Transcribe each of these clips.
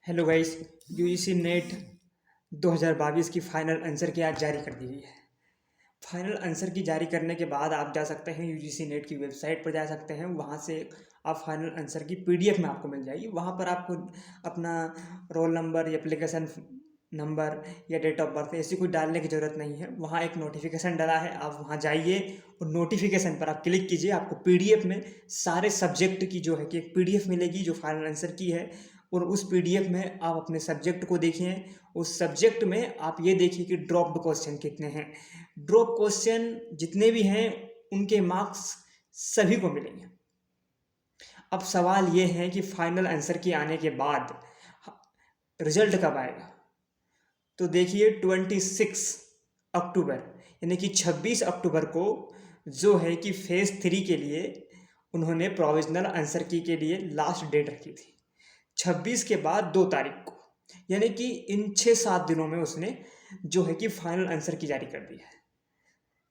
Hello guys. UGC net 2022 की final answer की आज जारी कर दी गई है। फाइनल आंसर की जारी करने के बाद आप जा सकते हैं यूजीसी नेट की वेबसाइट पर जा सकते हैं। वहाँ से आप फाइनल आंसर की पीडीएफ में आपको मिल जाएगी। वहाँ पर आपको अपना रोल नंबर या एप्लीकेशन नंबर या डेट ऑफ बर्थ ऐसी कोई डालने की ज़रूरत नहीं है। वहाँ एक नोटिफिकेशन डला है, आप वहाँ जाइए और नोटिफिकेशन पर आप क्लिक कीजिए। आपको पीडीएफ में सारे सब्जेक्ट की जो है कि एक पीडीएफ मिलेगी जो फाइनल आंसर की है। और उस पीडीएफ में आप अपने सब्जेक्ट को देखिए। उस सब्जेक्ट में आप ये देखिए कि ड्रॉप्ड क्वेश्चन कितने हैं। ड्रॉप क्वेश्चन जितने भी हैं उनके मार्क्स सभी को मिलेंगे। अब सवाल ये है कि फाइनल आंसर के आने के बाद रिजल्ट कब आएगा। तो देखिए 26 अक्टूबर यानी कि 26 अक्टूबर को जो है कि फेज़ 3 के लिए उन्होंने प्रोविजनल आंसर की के लिए लास्ट डेट रखी थी 26 के बाद 2 तारीख को। यानी कि इन 6-7 दिनों में उसने जो है कि फाइनल आंसर की जारी कर दी है।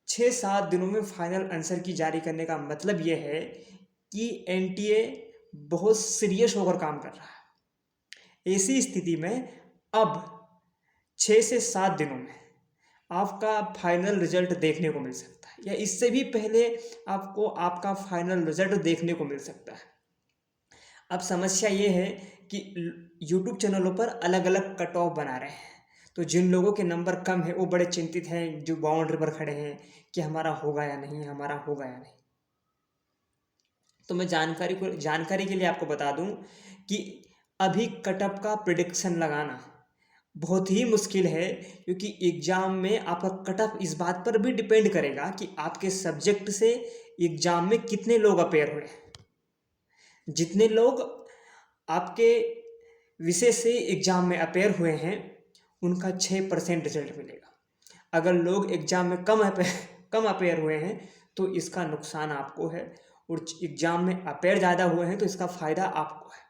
6-7 दिनों में फाइनल आंसर की जारी करने का मतलब ये है कि एनटीए बहुत सीरियस होकर काम कर रहा है। ऐसी स्थिति में अब 6 से 7 दिनों में आपका फाइनल रिजल्ट देखने को मिल सकता है, या इससे भी पहले आपको आपका फाइनल रिजल्ट देखने को मिल सकता है। अब समस्या ये है कि यूट्यूब चैनलों पर अलग अलग कट ऑफ बना रहे हैं। तो जिन लोगों के नंबर कम है वो बड़े चिंतित हैं, जो बाउंड्री पर खड़े हैं कि हमारा होगा या नहीं, हमारा होगा या नहीं। तो मैं जानकारी के लिए आपको बता दूं कि अभी कट ऑफ का प्रिडिक्शन लगाना बहुत ही मुश्किल है, क्योंकि एग्ज़ाम में आपका कट ऑफ इस बात पर भी डिपेंड करेगा कि आपके सब्जेक्ट से एग्ज़ाम में कितने लोग अपेयर हुए। जितने लोग आपके विषय से एग्ज़ाम में अपेयर हुए हैं उनका 6% रिजल्ट मिलेगा। अगर लोग एग्ज़ाम में कम अपेयर हुए हैं तो इसका नुकसान आपको है, और एग्ज़ाम में अपेयर ज़्यादा हुए हैं तो इसका फ़ायदा आपको है।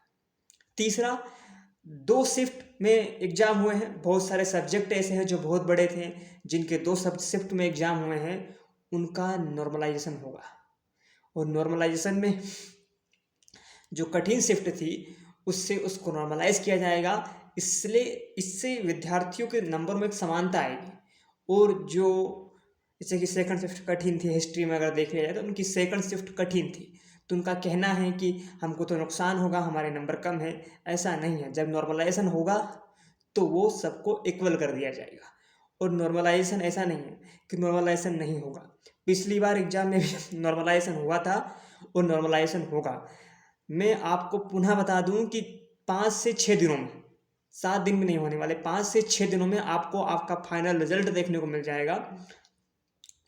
तीसरा, 2 शिफ्ट में एग्ज़ाम हुए हैं। बहुत सारे सब्जेक्ट ऐसे हैं जो बहुत बड़े थे, जिनके 2 सब शिफ्ट में एग्ज़ाम हुए हैं, उनका नॉर्मलाइजेशन होगा। और नॉर्मलाइजेशन में जो कठिन शिफ्ट थी उससे उसको नॉर्मलाइज किया जाएगा। इसलिए इससे विद्यार्थियों के नंबर में एक समानता आएगी। और जो जैसे कि सेकंड शिफ्ट कठिन थी, हिस्ट्री में अगर देख लिया जाए तो उनकी सेकंड शिफ्ट कठिन थी, तो उनका कहना है कि हमको तो नुकसान होगा, हमारे नंबर कम है। ऐसा नहीं है। जब नॉर्मलाइजेशन होगा तो वो सबको इक्वल कर दिया जाएगा। और नॉर्मलाइजेशन ऐसा नहीं है कि नॉर्मलाइजेशन नहीं होगा। पिछली बार एग्जाम में भी नॉर्मलाइजेशन हुआ था और नॉर्मलाइजेशन होगा। मैं आपको पुनः बता दूं कि 5 से 6 दिनों में, 7 दिन में नहीं होने वाले, 5 से 6 दिनों में आपको आपका फाइनल रिजल्ट देखने को मिल जाएगा।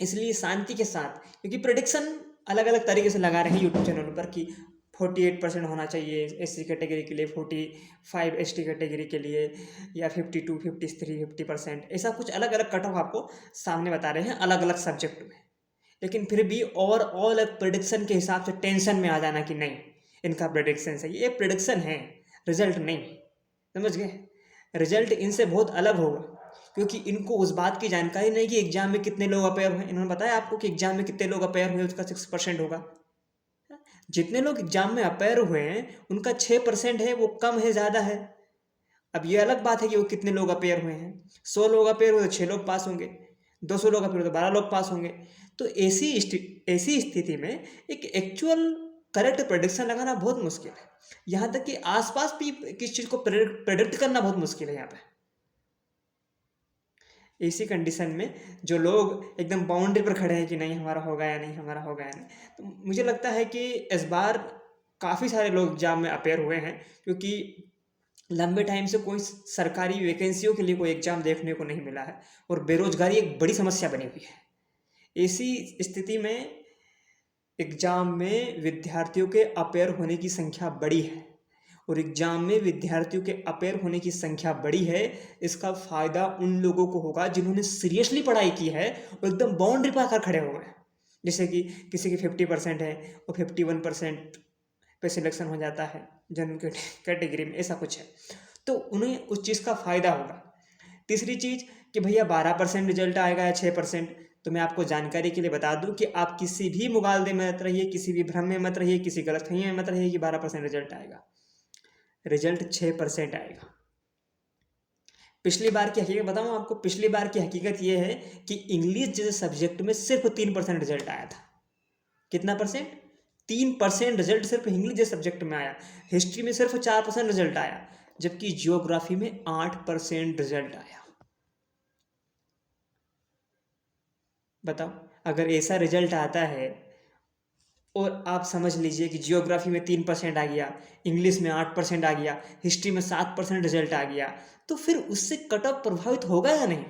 इसलिए शांति के साथ, क्योंकि प्रेडिक्शन अलग अलग तरीके से लगा रहे हैं यूट्यूब चैनल पर कि 48% होना चाहिए एससी कैटेगरी के लिए, 45 एसटी कैटेगरी के लिए, या 52, 53, 50%, ऐसा कुछ अलग अलग कट ऑफ आपको सामने बता रहे हैं अलग अलग सब्जेक्ट में। लेकिन फिर भी ओवरऑल एक प्रेडिक्शन के हिसाब से टेंशन में आ जाना कि नहीं इनका प्रेडिक्शन सही, ये प्रेडिक्शन है, रिजल्ट नहीं। समझ गए? रिजल्ट इनसे बहुत अलग होगा, क्योंकि इनको उस बात की जानकारी नहीं कि एग्जाम में कितने लोग अपेयर हुए। इन्होंने बताया आपको कि एग्जाम में कितने लोग अपेयर हुए उसका 6% होगा। जितने लोग एग्जाम में अपेयर हुए हैं उनका 6% है, वो कम है ज़्यादा है। अब ये अलग बात है कि वो कितने लोग अपेयर हुए हैं। 100 लोग अपेयर हुए तो 6 लोग पास होंगे, 200 लोग अपेयर हुए तो 12 लोग पास होंगे। तो ऐसी स्थिति में एक एक्चुअल करेक्ट प्रेडिक्शन लगाना बहुत मुश्किल है। यहाँ तक कि आसपास भी किस चीज़ को प्रेडिक्ट करना बहुत मुश्किल है यहाँ पे। इसी कंडीशन में जो लोग एकदम बाउंड्री पर खड़े हैं कि नहीं हमारा होगा या नहीं, हमारा होगा या नहीं, तो मुझे लगता है कि इस बार काफ़ी सारे लोग एग्जाम में अपेयर हुए हैं, क्योंकि लंबे टाइम से कोई सरकारी वैकेंसियों के लिए कोई एग्ज़ाम देखने को नहीं मिला है और बेरोजगारी एक बड़ी समस्या बनी हुई है। ऐसी स्थिति में एग्ज़ाम में विद्यार्थियों के अपेयर होने की संख्या बड़ी है, और एग्ज़ाम में विद्यार्थियों के अपेयर होने की संख्या बड़ी है। इसका फ़ायदा उन लोगों को होगा जिन्होंने सीरियसली पढ़ाई की है और एकदम बाउंड्री पर आकर खड़े हो गए। जैसे कि किसी की 50% है और 51% पे सिलेक्शन हो जाता है जनरल कैटेगरी में, ऐसा कुछ है, तो उन्हें उस चीज़ का फ़ायदा होगा। तीसरी चीज़ कि भैया 12% रिजल्ट आएगा या 6%, तो मैं आपको जानकारी के लिए बता दूं कि आप किसी भी मुगालदे में मत रहिए, किसी भी भ्रम में मत रहिए, किसी गलतफहमी में मत रहिए कि 12% रिजल्ट आएगा। रिजल्ट 6% आएगा। पिछली बार की हकीकत बताऊँ आपको, पिछली बार की हकीकत ये है कि इंग्लिश जैसे सब्जेक्ट में सिर्फ 3% रिजल्ट आया था। कितना परसेंट? 3% रिजल्ट सिर्फ इंग्लिश जैसे सब्जेक्ट में आया। हिस्ट्री में सिर्फ 4% रिजल्ट आया, जबकि जियोग्राफी में 8% रिजल्ट आया। बताओ, अगर ऐसा रिजल्ट आता है और आप समझ लीजिए कि जियोग्राफी में 3% आ गया, इंग्लिश में 8% आ गया, हिस्ट्री में 7% रिजल्ट आ गया, तो फिर उससे कट ऑफ प्रभावित होगा या नहीं?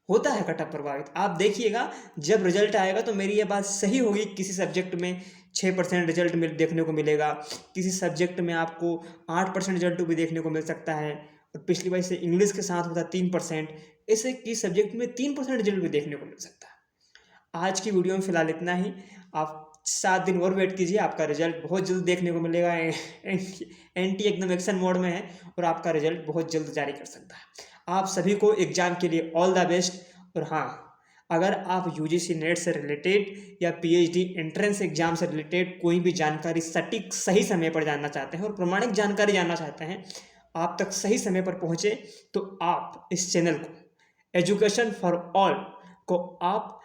होता है कट ऑफ प्रभावित। आप देखिएगा जब रिजल्ट आएगा तो मेरी ये बात सही होगी, किसी सब्जेक्ट में 6% रिजल्ट देखने को मिलेगा, किसी सब्जेक्ट में आपको 8% रिजल्ट भी देखने को मिल सकता है, और पिछली बार से इंग्लिश के साथ होता 3%, ऐसे किसी सब्जेक्ट में 3% रिजल्ट भी देखने को मिल सकता है। आज की वीडियो में फिलहाल इतना ही। आप 7 दिन और वेट कीजिए, आपका रिजल्ट बहुत जल्द देखने को मिलेगा। एंटी एकदम एक्शन मोड में है और आपका रिजल्ट बहुत जल्द जारी कर सकता है। आप सभी को एग्जाम के लिए ऑल द बेस्ट। और हाँ, अगर आप यूजीसी नेट से रिलेटेड या पीएचडी एंट्रेंस एग्जाम से रिलेटेड कोई भी जानकारी सटीक सही समय पर जानना चाहते हैं और प्रमाणिक जानकारी जानना चाहते हैं, आप तक सही समय पर पहुँचे, तो आप इस चैनल को, एजुकेशन फॉर ऑल को आप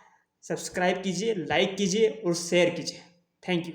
सब्सक्राइब कीजिए, लाइक कीजिए और शेयर कीजिए। Thank you.